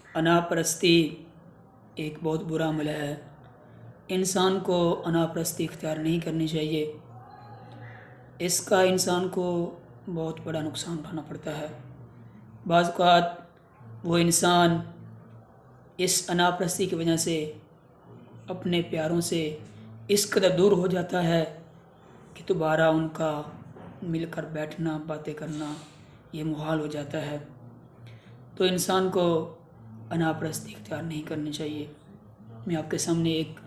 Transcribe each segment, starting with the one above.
अनापरस्ती एक बहुत बुरा अमल है। इंसान को अनापरस्ती इख्तियार नहीं करनी चाहिए। इसका इंसान को बहुत बड़ा नुकसान उठाना पड़ता है। बाज़ औक़ात वो इंसान इस अनापरस्ती की वजह से अपने प्यारों से इस कदर दूर हो जाता है कि दोबारा उनका मिलकर बैठना, बातें करना ये मुहाल हो जाता है। तो इंसान को अनापरस्ती इख्तियार नहीं करनी चाहिए। मैं आपके सामने एक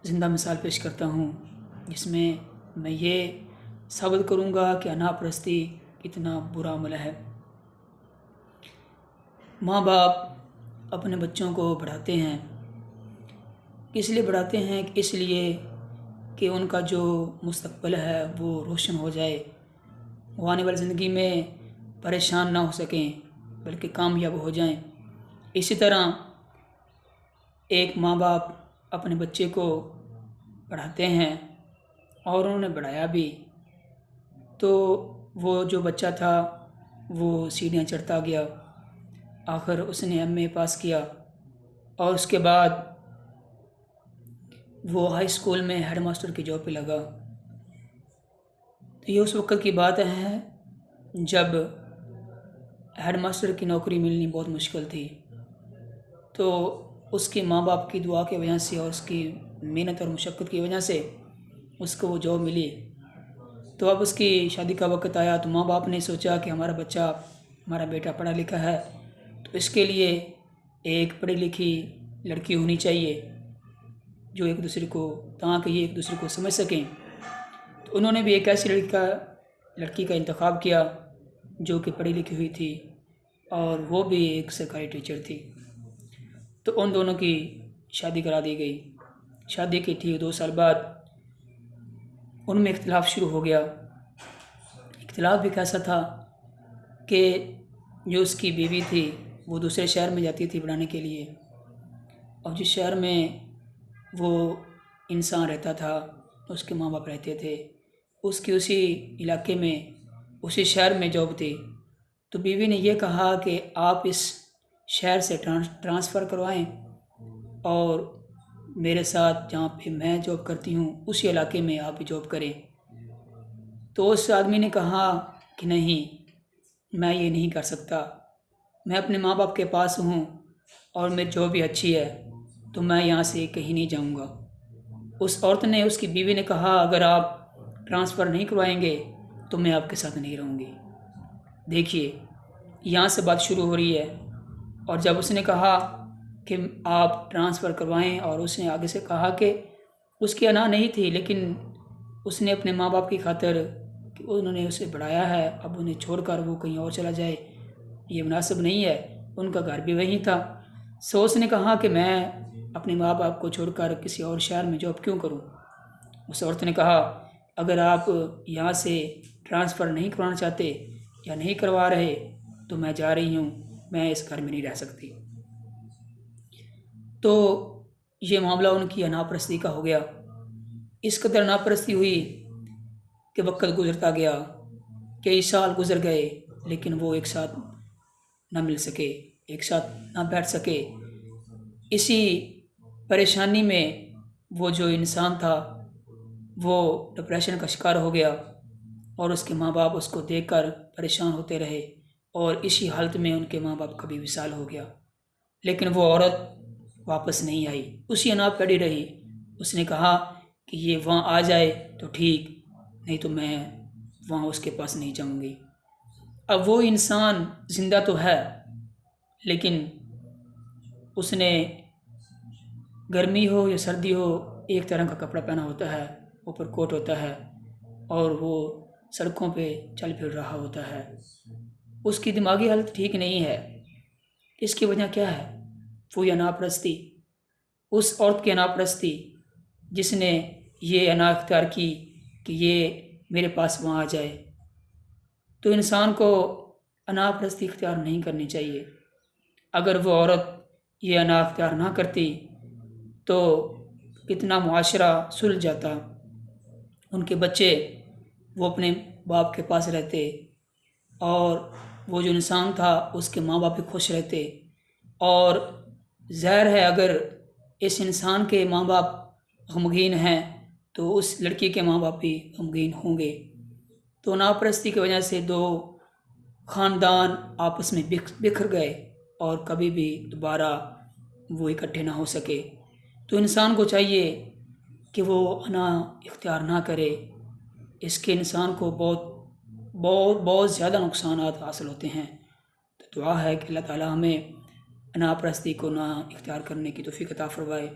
ज़िंदा मिसाल पेश करता हूँ जिसमें मैं ये साबित करूँगा कि अनापरस्ती कितना बुरा अमल है। माँ बाप अपने बच्चों को पढ़ाते हैं, किस लिए पढ़ाते हैं? इसलिए कि उनका जो मुस्तक़बिल है वो रोशन हो जाए, वो आने वाली ज़िंदगी में परेशान ना हो सकें बल्कि कामयाब हो जाएं। इसी तरह एक माँ बाप अपने बच्चे को पढ़ाते हैं और उन्होंने पढ़ाया भी, तो वो जो बच्चा था वो सीढ़ियाँ चढ़ता गया, आखिर उसने एमए पास किया और उसके बाद वो हाई स्कूल में हेड मास्टर की जॉब पे लगा। तो ये उस वक़्त की बात है जब हेड मास्टर की नौकरी मिलनी बहुत मुश्किल थी। तो उसके माँ बाप की दुआ की वजह से और उसकी मेहनत और मुशक्क़त की वजह से उसको वो जॉब मिली। तो अब उसकी शादी का वक़्त आया तो माँ बाप ने सोचा कि हमारा बच्चा, हमारा बेटा पढ़ा लिखा है, तो इसके लिए एक पढ़ी लिखी लड़की होनी चाहिए जो एक दूसरे को, ताकि ये एक दूसरे को समझ सकें। तो उन्होंने भी एक ऐसी लड़की का इंतखाब किया जो कि पढ़ी लिखी हुई थी और वो भी एक सरकारी टीचर थी। तो उन दोनों की शादी करा दी गई। शादी की ठीक 2 साल बाद उनमें इख्तिलाफ शुरू हो गया। इख्तिलाफ भी कैसा था कि जो उसकी बीवी थी वो दूसरे शहर में जाती थी पढ़ाने के लिए, और जिस शहर में वो इंसान रहता था, उसके माँ बाप रहते थे, उसकी उसी इलाके में, उसी शहर में जॉब थी। तो बीवी ने ये कहा कि आप इस शहर से ट्रांसफ़र करवाएं और मेरे साथ जहाँ पे मैं जॉब करती हूँ उसी इलाके में आप भी जॉब करें। तो उस आदमी ने कहा कि नहीं, मैं ये नहीं कर सकता, मैं अपने माँ बाप के पास हूँ और मेरी जॉब भी अच्छी है, तो मैं यहाँ से कहीं नहीं जाऊँगा। उस औरत ने, उसकी बीवी ने कहा अगर आप ट्रांसफ़र नहीं करवाएंगे तो मैं आपके साथ नहीं रहूँगी। देखिए, यहाँ से बात शुरू हो रही है। और जब उसने कहा कि आप ट्रांसफ़र करवाएं, और उसने आगे से कहा कि उसकी अना नहीं थी, लेकिन उसने अपने माँ बाप की खातिर कि उन्होंने उसे पढ़ाया है, अब उन्हें छोड़कर वो कहीं और चला जाए ये मुनासिब नहीं है, उनका घर भी वहीं था। सो उसने कहा कि मैं अपने माँ बाप को छोड़कर किसी और शहर में जॉब क्यों करूं। उस औरत ने कहा अगर आप यहाँ से ट्रांसफ़र नहीं करवाना चाहते या नहीं करवा रहे तो मैं जा रही हूँ, मैं इस घर में नहीं रह सकती। तो ये मामला उनकी अनापरस्ती का हो गया। इस कदर अनापरस्ती हुई कि वक्त गुजरता गया, कई साल गुजर गए, लेकिन वो एक साथ ना मिल सके, एक साथ ना बैठ सके। इसी परेशानी में वो जो इंसान था वो डिप्रेशन का शिकार हो गया और उसके माँ बाप उसको देखकर परेशान होते रहे, और इसी हालत में उनके माँ बाप का भी विसाल हो गया। लेकिन वो औरत वापस नहीं आई, उसी अनाप पड़ी रही। उसने कहा कि ये वहाँ आ जाए तो ठीक, नहीं तो मैं वहाँ उसके पास नहीं जाऊँगी। अब वो इंसान ज़िंदा तो है, लेकिन उसने गर्मी हो या सर्दी हो एक तरह का कपड़ा पहना होता है, ऊपर कोट होता है, और वो सड़कों पे चल फिर रहा होता है। उसकी दिमागी हालत ठीक नहीं है। इसकी वजह क्या है? वो ये अनापरस्ती, उस औरत की अनापरस्ती जिसने ये अना इख्तियार की कि ये मेरे पास वहाँ आ जाए। तो इंसान को अनापरस्ती इख्तियार नहीं करनी चाहिए। अगर वो औरत ये अना इख्तियार ना करती तो कितना मुआशरा सुलझ जाता, उनके बच्चे वो अपने बाप के पास रहते और वो जो इंसान था उसके माँ बाप भी खुश रहते। और ज़ाहिर है अगर इस इंसान के माँ बाप गमगीन हैं तो उस लड़की के माँ बाप भी गमगीन होंगे। तो नापरस्ती की वजह से दो ख़ानदान आपस में बिखर गए और कभी भी दोबारा वो इकट्ठे ना हो सके। तो इंसान को चाहिए कि वो अना इख्तियार ना करे, इसके इंसान को बहुत बहुत बहुत ज़्यादा नुकसानात हासिल होते हैं। तो दुआ है कि अल्लाह ताला हमें अनापरस्ती को ना इख्तियार करने की तौफ़ीक़ अता फ़रमाए।